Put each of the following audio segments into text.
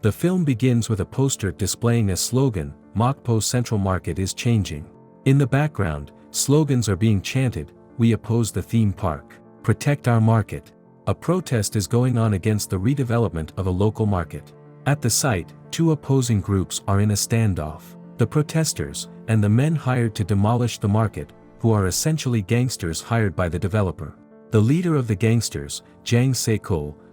The film begins with a poster displaying a slogan, "Mokpo Central Market is changing." In the background, slogans are being chanted: "We oppose the theme park. Protect our market." A protest is going on against the redevelopment of a local market. At the site, two opposing groups are in a standoff: the protesters, and the men hired to demolish the market, who are essentially gangsters hired by the developer. The leader of the gangsters, Jang,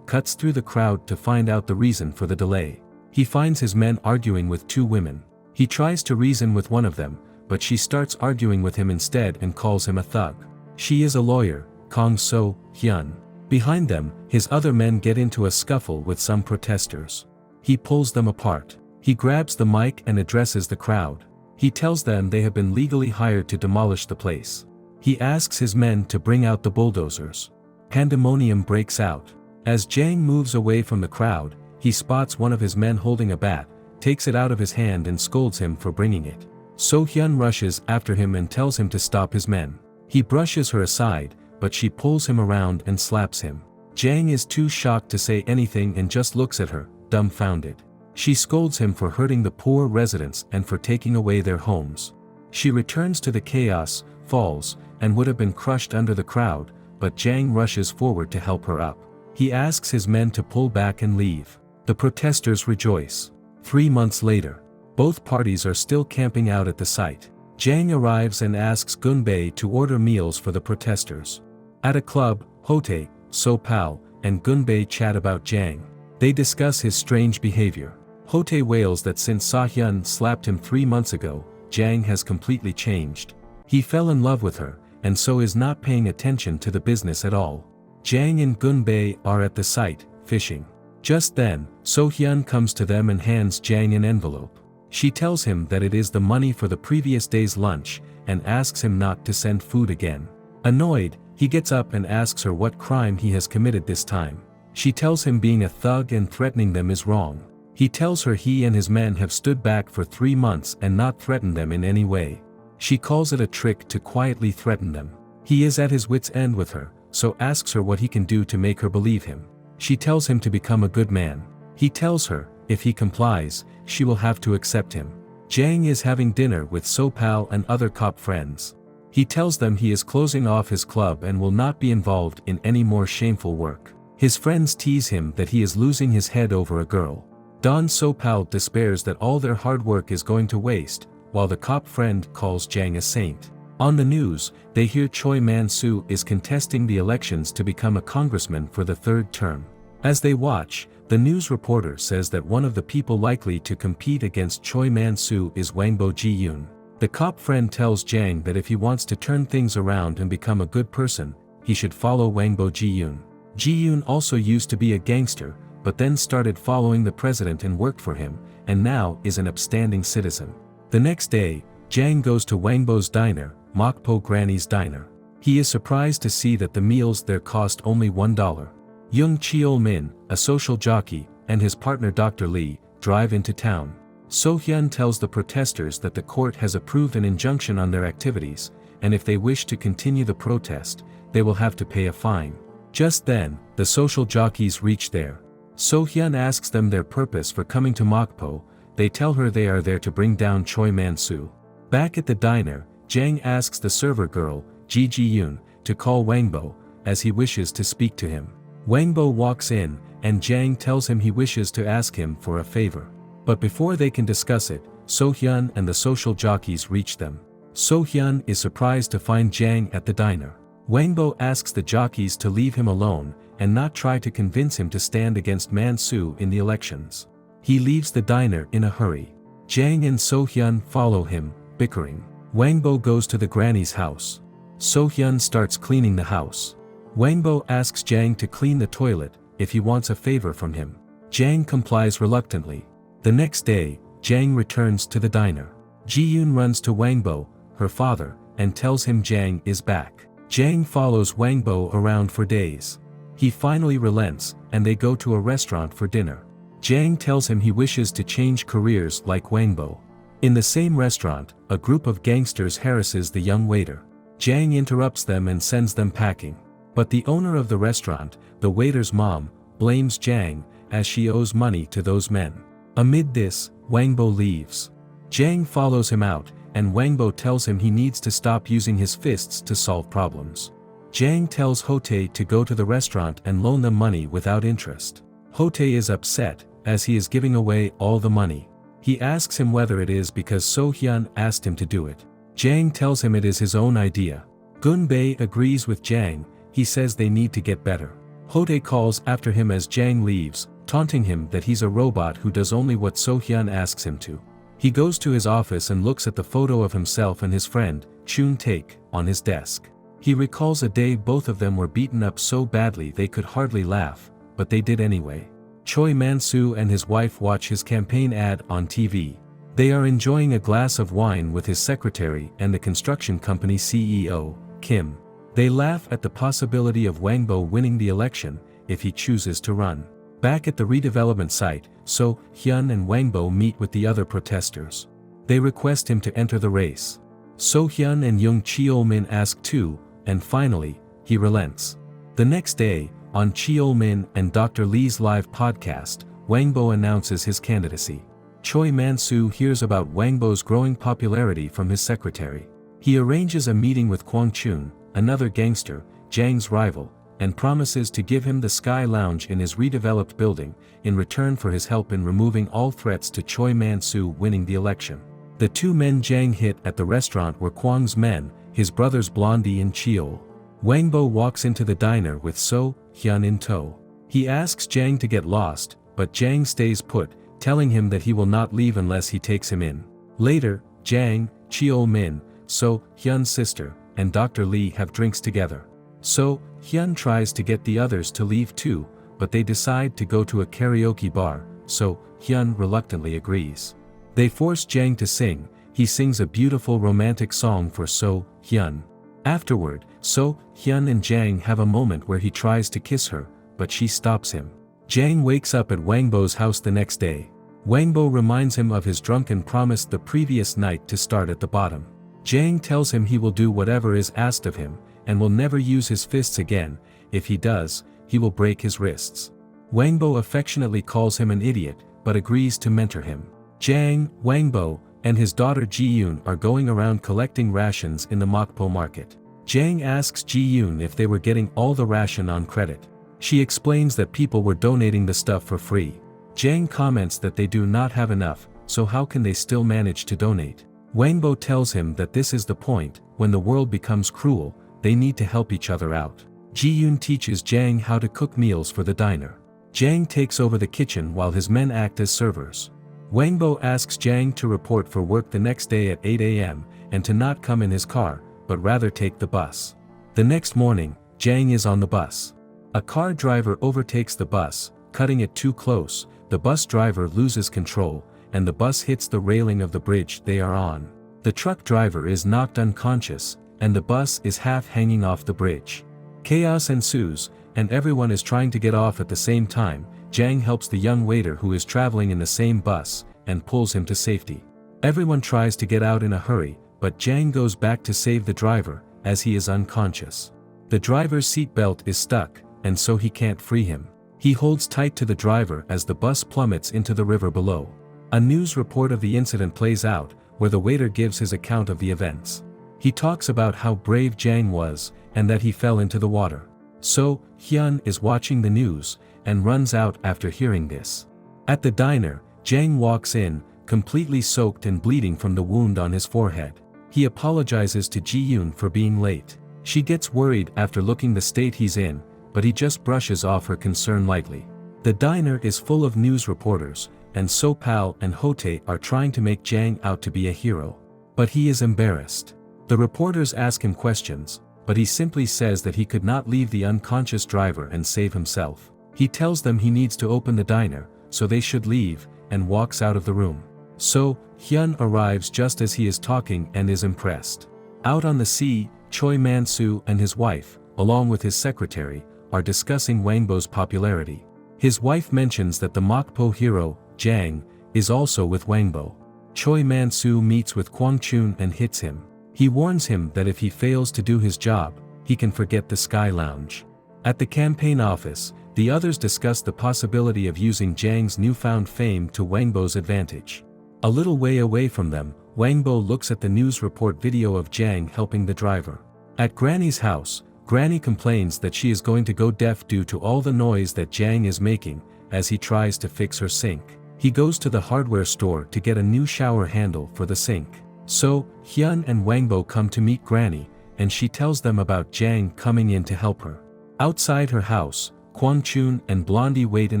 cuts through the crowd to find out the reason for the delay. He finds his men arguing with two women. He tries to reason with one of them, but she starts arguing with him instead and calls him a thug. She is a lawyer, Kang So-hyun. Behind them, his other men get into a scuffle with some protesters. He pulls them apart. He grabs the mic and addresses the crowd. He tells them they have been legally hired to demolish the place. He asks his men to bring out the bulldozers. Pandemonium breaks out. As Jang moves away from the crowd, he spots one of his men holding a bat, takes it out of his hand and scolds him for bringing it. So-hyun rushes after him and tells him to stop his men. He brushes her aside, but she pulls him around and slaps him. Jang is too shocked to say anything and just looks at her, dumbfounded. She scolds him for hurting the poor residents and for taking away their homes. She returns to the chaos, falls, and would have been crushed under the crowd, but Jang rushes forward to help her up. He asks his men to pull back and leave. The protesters rejoice. 3 months later, both parties are still camping out at the site. Jang arrives and asks Gunbae to order meals for the protesters. At a club, Hotae, So-pal, and Gunbae chat about Jang. They discuss his strange behavior. Hotae wails that since So-hyun slapped him 3 months ago, Jang has completely changed. He fell in love with her, and so is not paying attention to the business at all. Jang and Gunbae are at the site, fishing. Just then, So-hyun comes to them and hands Jang an envelope. She tells him that it is the money for the previous day's lunch, and asks him not to send food again. Annoyed, he gets up and asks her what crime he has committed this time. She tells him being a thug and threatening them is wrong. He tells her he and his men have stood back for 3 months and not threatened them in any way. She calls it a trick to quietly threaten them. He is at his wit's end with her, so asks her what he can do to make her believe him. She tells him to become a good man. He tells her, if he complies, she will have to accept him. Jang is having dinner with So-pal and other cop friends. He tells them he is closing off his club and will not be involved in any more shameful work. His friends tease him that he is losing his head over a girl. Don So-pal despairs that all their hard work is going to waste, while the cop friend calls Jang a saint. On the news, they hear Choi Man-soo is contesting the elections to become a congressman for the 3rd term. As they watch, the news reporter says that one of the people likely to compete against Choi Man-soo is Wangbo Ji-yoon. The cop friend tells Jang that if he wants to turn things around and become a good person, he should follow Wangbo Ji-yoon. Ji-yoon also used to be a gangster, but then started following the president and worked for him, and now is an upstanding citizen. The next day, Jang goes to Wangbo's diner, Mokpo Granny's diner. He is surprised to see that the meals there cost only $1. Young Cheol-min, a social jockey, and his partner Dr. Lee, drive into town. So-hyun tells the protesters that the court has approved an injunction on their activities, and if they wish to continue the protest, they will have to pay a fine. Just then, the social jockeys reach there. So-hyun asks them their purpose for coming to Mokpo. They tell her they are there to bring down Choi Man-soo. Back at the diner, Jang asks the server girl, Ji Ji-yoon, to call Wangbo, as he wishes to speak to him. Wangbo walks in, and Jang tells him he wishes to ask him for a favor. But before they can discuss it, So-hyun and the social jockeys reach them. So-hyun is surprised to find Jang at the diner. Wangbo asks the jockeys to leave him alone, and not try to convince him to stand against Man-soo in the elections. He leaves the diner in a hurry. Jang and So-hyun follow him, bickering. Wangbo goes to the granny's house. So-hyun starts cleaning the house. Wangbo asks Jang to clean the toilet, if he wants a favor from him. Jang complies reluctantly. The next day, Jang returns to the diner. Ji-yoon runs to Wangbo, her father, and tells him Jang is back. Jang follows Wangbo around for days. He finally relents, and they go to a restaurant for dinner. Jang tells him he wishes to change careers like Wangbo. In the same restaurant, a group of gangsters harasses the young waiter. Jang interrupts them and sends them packing. But the owner of the restaurant, the waiter's mom, blames Jang, as she owes money to those men. Amid this, Wangbo leaves. Jang follows him out, and Wangbo tells him he needs to stop using his fists to solve problems. Jang tells Hotae to go to the restaurant and loan them money without interest. Hotae is upset, as he is giving away all the money. He asks him whether it is because So-hyun asked him to do it. Jang tells him it is his own idea. Gunbae agrees with Jang, he says they need to get better. Hotae calls after him as Jang leaves, taunting him that he's a robot who does only what So-hyun asks him to. He goes to his office and looks at the photo of himself and his friend, Chun-taek, on his desk. He recalls a day both of them were beaten up so badly they could hardly laugh, but they did anyway. Choi Man-soo and his wife watch his campaign ad on TV. They are enjoying a glass of wine with his secretary and the construction company CEO, Kim. They laugh at the possibility of Wangbo winning the election, if he chooses to run. Back at the redevelopment site, So-hyun and Wangbo meet with the other protesters. They request him to enter the race. So-hyun and Young Cheol-min ask too, and finally, he relents. The next day, on Cheol-min and Dr. Lee's live podcast, Wangbo announces his candidacy. Choi Man-soo hears about Wangbo's growing popularity from his secretary. He arranges a meeting with Kwang Chun, another gangster, Jang's rival, and promises to give him the Sky Lounge in his redeveloped building, in return for his help in removing all threats to Choi Man-soo winning the election. The two men Jang hit at the restaurant were Kwang's men, his brothers Blondie and Cheol. Wangbo walks into the diner with So-hyun in tow. He asks Jang to get lost, but Jang stays put, telling him that he will not leave unless he takes him in. Later, Jang, Cheol-min, So-hyun's sister, and Dr. Lee have drinks together. So-hyun tries to get the others to leave too, but they decide to go to a karaoke bar, So-hyun reluctantly agrees. They force Jang to sing. He sings a beautiful romantic song for So-hyun. Afterward, So-hyun and Jang have a moment where he tries to kiss her, but she stops him. Jang wakes up at Wangbo's house the next day. Wangbo reminds him of his drunken promise the previous night to start at the bottom. Jang tells him he will do whatever is asked of him, and will never use his fists again. If he does, he will break his wrists. Wangbo affectionately calls him an idiot, but agrees to mentor him. Jang, Wangbo, and his daughter Ji-yoon are going around collecting rations in the Mokpo market. Jang asks Ji-yoon if they were getting all the ration on credit. She explains that people were donating the stuff for free. Jang comments that they do not have enough, so how can they still manage to donate? Wangbo tells him that this is the point, when the world becomes cruel, they need to help each other out. Ji-yoon teaches Jang how to cook meals for the diner. Jang takes over the kitchen while his men act as servers. Wangbo asks Jang to report for work the next day at 8 a.m. and to not come in his car, but rather take the bus. The next morning, Jang is on the bus. A car driver overtakes the bus, cutting it too close. The bus driver loses control, and the bus hits the railing of the bridge they are on. The truck driver is knocked unconscious, and the bus is half hanging off the bridge. Chaos ensues, and everyone is trying to get off at the same time. Jang helps the young waiter who is traveling in the same bus, and pulls him to safety. Everyone tries to get out in a hurry, but Jang goes back to save the driver, as he is unconscious. The driver's seatbelt is stuck, and so he can't free him. He holds tight to the driver as the bus plummets into the river below. A news report of the incident plays out, where the waiter gives his account of the events. He talks about how brave Jang was, and that he fell into the water. So-hyun is watching the news, and runs out after hearing this. At the diner, Jang walks in, completely soaked and bleeding from the wound on his forehead. He apologizes to Ji-yoon for being late. She gets worried after looking the state he's in, but he just brushes off her concern lightly. The diner is full of news reporters, and So-pal and Hotae are trying to make Jang out to be a hero. But he is embarrassed. The reporters ask him questions, but he simply says that he could not leave the unconscious driver and save himself. He tells them he needs to open the diner, so they should leave, and walks out of the room. So-hyun arrives just as he is talking and is impressed. Out on the sea, Choi Man-soo and his wife, along with his secretary, are discussing Wangbo's popularity. His wife mentions that the Mokpo hero, Jang, is also with Wangbo. Choi Man-soo meets with Kwang Chun and hits him. He warns him that if he fails to do his job, he can forget the Sky Lounge. At the campaign office, The others discuss the possibility of using Jang's newfound fame to Wangbo's advantage. A little way away from them, Wangbo looks at the news report video of Jang helping the driver. At Granny's house, Granny complains that she is going to go deaf due to all the noise that Jang is making, as he tries to fix her sink. He goes to the hardware store to get a new shower handle for the sink. So, Hyun and Wangbo come to meet Granny, and she tells them about Jang coming in to help her. Outside her house, Kwang Chun and Blondie wait in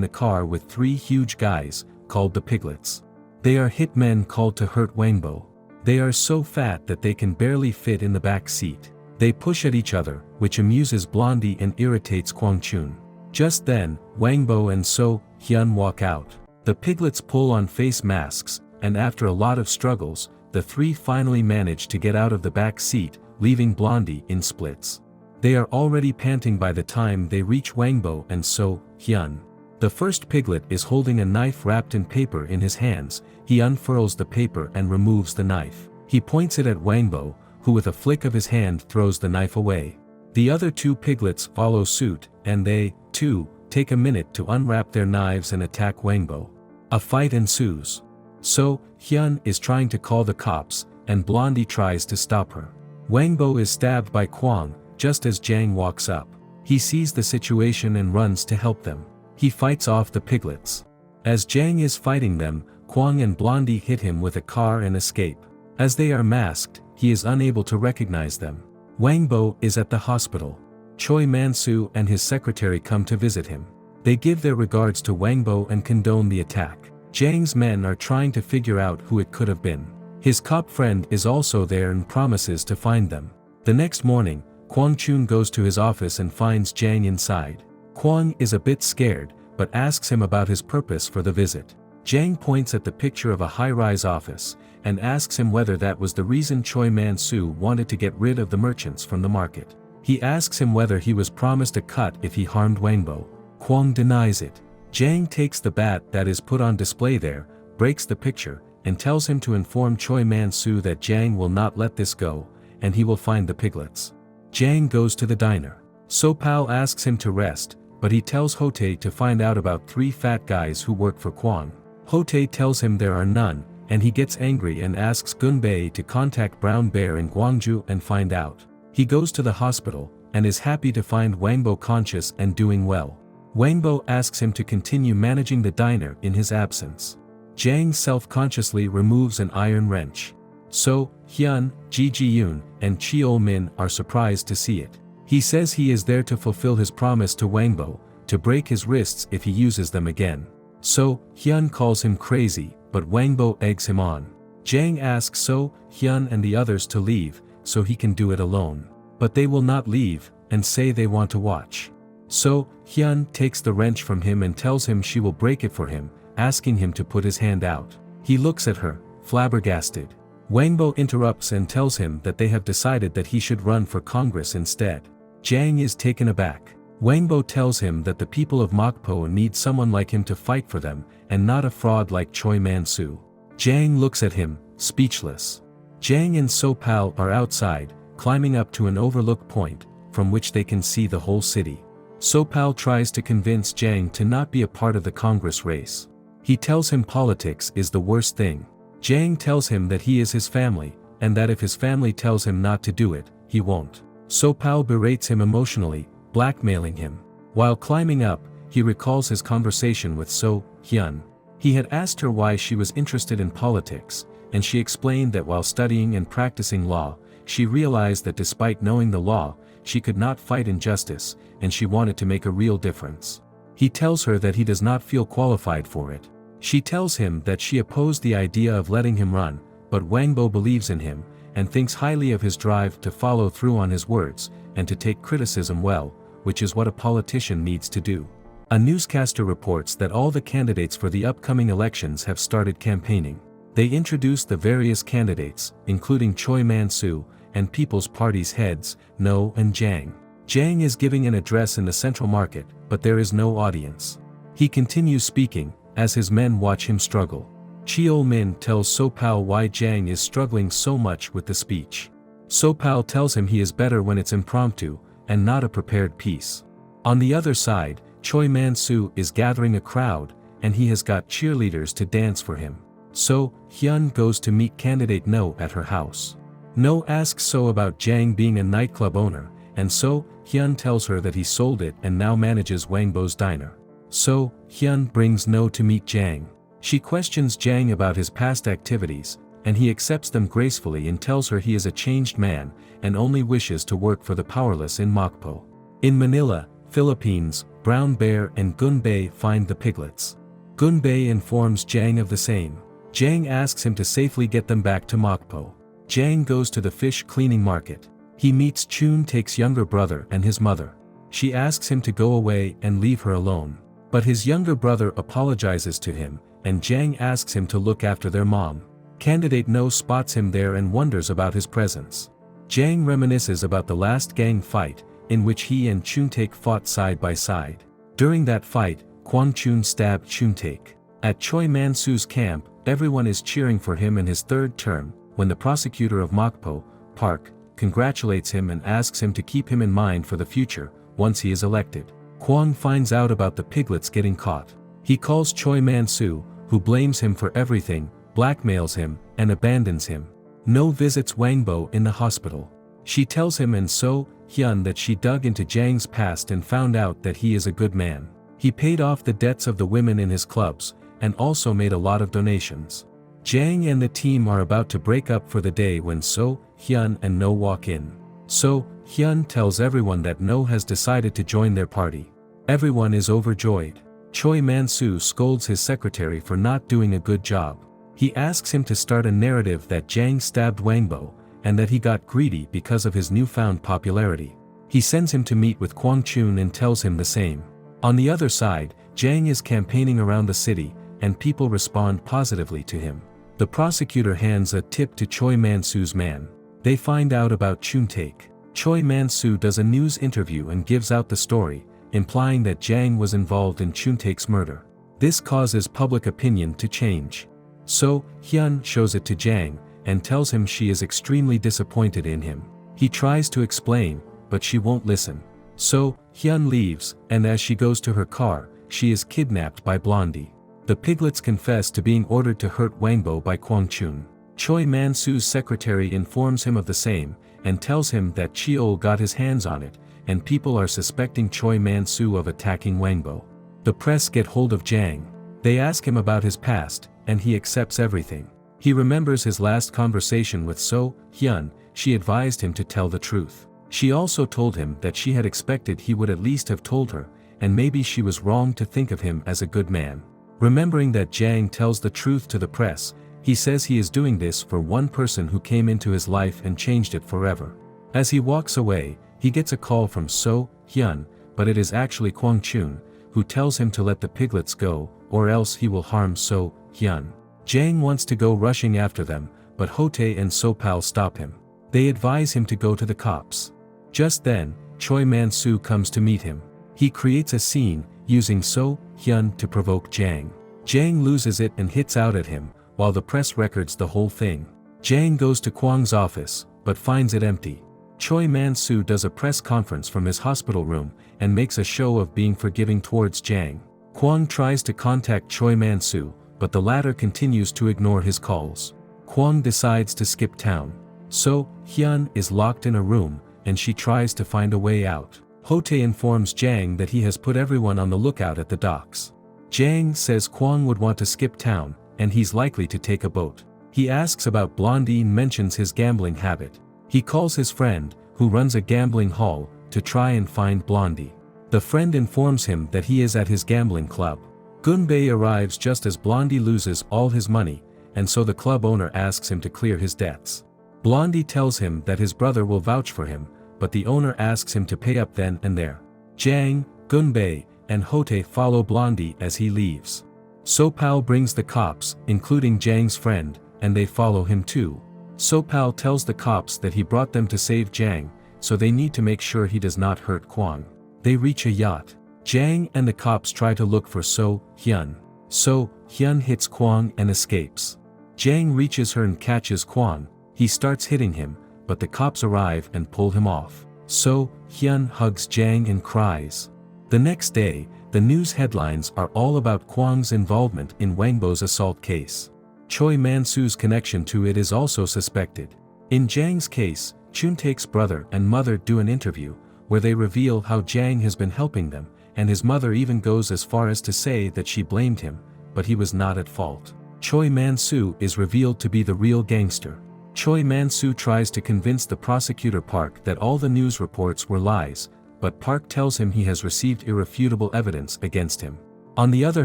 the car with 3 huge guys, called the Piglets. They are hitmen called to hurt Wangbo. They are so fat that they can barely fit in the back seat. They push at each other, which amuses Blondie and irritates Kwang Chun. Just then, Wangbo and So Hyun walk out. The Piglets pull on face masks, and after a lot of struggles, the 3 finally manage to get out of the back seat, leaving Blondie in splits. They are already panting by the time they reach Wangbo and So Hyun. The first Piglet is holding a knife wrapped in paper in his hands. He unfurls the paper and removes the knife. He points it at Wangbo, who with a flick of his hand throws the knife away. The other 2 Piglets follow suit, and they, too, take a minute to unwrap their knives and attack Wangbo. A fight ensues. So Hyun is trying to call the cops, and Blondie tries to stop her. Wangbo is stabbed by Kwang, just as Jang walks up. He sees the situation and runs to help them. He fights off the Piglets. As Jang is fighting them, Kwang and Blondie hit him with a car and escape. As they are masked, he is unable to recognize them. Wangbo is at the hospital. Choi Man-soo and his secretary come to visit him. They give their regards to Wangbo and condone the attack. Jang's men are trying to figure out who it could have been. His cop friend is also there and promises to find them. The next morning, Kwang Chun goes to his office and finds Jang inside. Kwang is a bit scared, but asks him about his purpose for the visit. Jang points at the picture of a high-rise office, and asks him whether that was the reason Choi Man-soo wanted to get rid of the merchants from the market. He asks him whether he was promised a cut if he harmed Wangbo. Kwang denies it. Jang takes the bat that is put on display there, breaks the picture, and tells him to inform Choi Man-soo that Jang will not let this go, and he will find the Piglets. Jang goes to the diner. So-pal asks him to rest, but he tells Hotae to find out about 3 fat guys who work for Kwang. Hotae tells him there are none, and he gets angry and asks Gunbae to contact Brown Bear in Gwangju and find out. He goes to the hospital, and is happy to find Wangbo conscious and doing well. Wangbo asks him to continue managing the diner in his absence. Jang self-consciously removes an iron wrench. So, Hyun, Ji Ji-yoon, and Cheol-min are surprised to see it. He says he is there to fulfill his promise to Wangbo, to break his wrists if he uses them again. So, Hyun calls him crazy, but Wangbo eggs him on. Jang asks So, Hyun and the others to leave, so he can do it alone. But they will not leave, and say they want to watch. So, Hyun takes the wrench from him and tells him she will break it for him, asking him to put his hand out. He looks at her, flabbergasted. Wangbo interrupts and tells him that they have decided that he should run for Congress instead. Jang is taken aback. Wangbo tells him that the people of Mokpo need someone like him to fight for them, and not a fraud like Choi Man-soo. Jang looks at him, speechless. Jang and So-pal are outside, climbing up to an overlook point, from which they can see the whole city. So-pal tries to convince Jang to not be a part of the Congress race. He tells him politics is the worst thing. Jang tells him that he is his family, and that if his family tells him not to do it, he won't. So-pal berates him emotionally, blackmailing him. While climbing up, he recalls his conversation with So Hyun. He had asked her why she was interested in politics, and she explained that while studying and practicing law, she realized that despite knowing the law, she could not fight injustice, and she wanted to make a real difference. He tells her that he does not feel qualified for it. She tells him that she opposed the idea of letting him run, but Wangbo believes in him, and thinks highly of his drive to follow through on his words, and to take criticism well, which is what a politician needs to do. A newscaster reports that all the candidates for the upcoming elections have started campaigning. They introduce the various candidates, including Choi Man-soo, and People's Party's heads, No and Jang. Jang is giving an address in the Central Market, but there is no audience. He continues speaking, as his men watch him struggle. Cheol-min tells So-pal why Jang is struggling so much with the speech. So-pal tells him he is better when it's impromptu, and not a prepared piece. On the other side, Choi Man-soo is gathering a crowd, and he has got cheerleaders to dance for him. So, Hyun goes to meet candidate No at her house. No asks So about Jang being a nightclub owner, and so, Hyun tells her that he sold it and now manages Wangbo's diner. So, Hyun brings No to meet Jang. She questions Jang about his past activities, and he accepts them gracefully and tells her he is a changed man, and only wishes to work for the powerless in Mokpo. In Manila, Philippines, Brown Bear and Gunbei find the piglets. Gunbei informs Jang of the same. Jang asks him to safely get them back to Mokpo. Jang goes to the fish cleaning market. He meets Chun Taek's younger brother and his mother. She asks him to go away and leave her alone. But his younger brother apologizes to him, and Jang asks him to look after their mom. Candidate No spots him there and wonders about his presence. Jang reminisces about the last gang fight, in which he and Chun Taek fought side by side. During that fight, Kwang Chun stabbed Chun Taek. At Choi Man-soo's camp, everyone is cheering for him in his third term, when the prosecutor of Mokpo, Park, congratulates him and asks him to keep him in mind for the future, once he is elected. Kwang finds out about the piglets getting caught. He calls Choi Man-soo, who blames him for everything, blackmails him, and abandons him. No visits Wangbo in the hospital. She tells him and So Hyun that she dug into Jang's past and found out that he is a good man. He paid off the debts of the women in his clubs, and also made a lot of donations. Jang and the team are about to break up for the day when So Hyun and No walk in. So Hyun tells everyone that No has decided to join their party. Everyone is overjoyed. Choi Man-soo scolds his secretary for not doing a good job. He asks him to start a narrative that Jang stabbed Wangbo, and that he got greedy because of his newfound popularity. He sends him to meet with Kwang Chun and tells him the same. On the other side, Jang is campaigning around the city, and people respond positively to him. The prosecutor hands a tip to Choi Man-soo's man. They find out about Chun Taek. Choi Man-soo does a news interview and gives out the story, implying that Jang was involved in Chun Taek's murder. This causes public opinion to change. So Hyun shows it to Jang, and tells him she is extremely disappointed in him. He tries to explain, but she won't listen. So Hyun leaves, and as she goes to her car, she is kidnapped by Blondie. The piglets confess to being ordered to hurt Wangbo by Kwang Chun. Choi Man-soo's secretary informs him of the same, and tells him that Cheol got his hands on it, and people are suspecting Choi Man-soo of attacking Wangbo. The press get hold of Jang. They ask him about his past, and he accepts everything. He remembers his last conversation with So Hyun. She advised him to tell the truth. She also told him that she had expected he would at least have told her, and maybe she was wrong to think of him as a good man. Remembering that Jang tells the truth to the press, he says he is doing this for one person who came into his life and changed it forever. As he walks away, he gets a call from So Hyun, but it is actually Kwang Chun, who tells him to let the piglets go, or else he will harm So Hyun. Jang wants to go rushing after them, but Hote and Sopal stop him. They advise him to go to the cops. Just then, Choi Man-soo comes to meet him. He creates a scene, using So Hyun to provoke Jang. Jang loses it and hits out at him, while the press records the whole thing. Jang goes to Kwang's office, but finds it empty. Choi Man-soo does a press conference from his hospital room, and makes a show of being forgiving towards Jang. Kwang tries to contact Choi Man-soo, but the latter continues to ignore his calls. Kwang decides to skip town. So Hyun is locked in a room, and she tries to find a way out. Hote informs Jang that he has put everyone on the lookout at the docks. Jang says Kwang would want to skip town, and he's likely to take a boat. He asks about Blondie and mentions his gambling habit. He calls his friend, who runs a gambling hall, to try and find Blondie. The friend informs him that he is at his gambling club. Gunbei arrives just as Blondie loses all his money, and so the club owner asks him to clear his debts. Blondie tells him that his brother will vouch for him, but the owner asks him to pay up then and there. Jang, Gunbei, and Hote follow Blondie as he leaves. Sopal brings the cops, including Jang's friend, and they follow him too. Sopal tells the cops that he brought them to save Jang, so they need to make sure he does not hurt Kwang. They reach a yacht. Jang and the cops try to look for So Hyun. So Hyun hits Kwang and escapes. Jang reaches her and catches Kwang. He starts hitting him, but the cops arrive and pull him off. So Hyun hugs Jang and cries. The next day, The news headlines are all about Kwang's involvement in Wangbo's assault case. Choi Man-soo's connection to it is also suspected. In Jang's case, Chuntaek's brother and mother do an interview, where they reveal how Jang has been helping them, and his mother even goes as far as to say that she blamed him, but he was not at fault. Choi Man-soo is revealed to be the real gangster. Choi Man-soo tries to convince the prosecutor Park that all the news reports were lies, but Park tells him he has received irrefutable evidence against him. On the other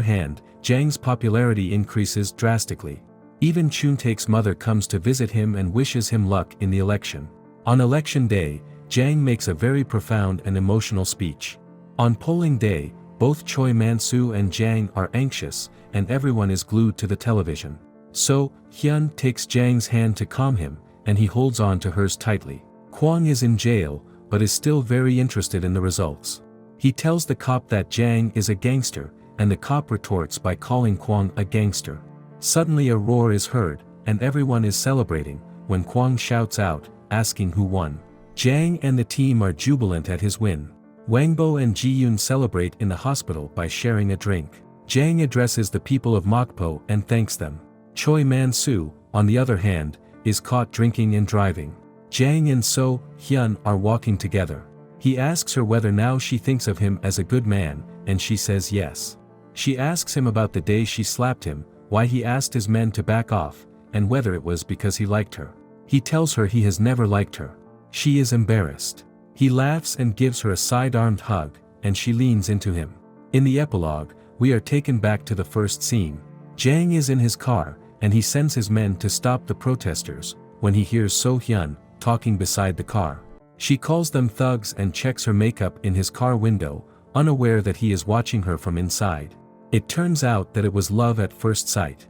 hand, Jang's popularity increases drastically. Even Chuntaek's mother comes to visit him and wishes him luck in the election. On election day, Jang makes a very profound and emotional speech. On polling day, both Choi Man-soo and Jang are anxious, and everyone is glued to the television. So, Hyun takes Jang's hand to calm him, and he holds on to hers tightly. Kwang is in jail, but is still very interested in the results. He tells the cop that Jang is a gangster, and the cop retorts by calling Kwang a gangster. Suddenly a roar is heard, and everyone is celebrating, when Kwang shouts out, asking who won. Jang and the team are jubilant at his win. Wangbo and Ji-yoon celebrate in the hospital by sharing a drink. Jang addresses the people of Mokpo and thanks them. Choi Man-soo, on the other hand, is caught drinking and driving. Jang and So Hyun are walking together. He asks her whether now she thinks of him as a good man, and she says yes. She asks him about the day she slapped him, why he asked his men to back off, and whether it was because he liked her. He tells her he has never liked her. She is embarrassed. He laughs and gives her a side-armed hug, and she leans into him. In the epilogue, we are taken back to the first scene. Jang is in his car, and he sends his men to stop the protesters, when he hears So Hyun talking beside the car. She calls them thugs and checks her makeup in his car window, unaware that he is watching her from inside. It turns out that it was love at first sight.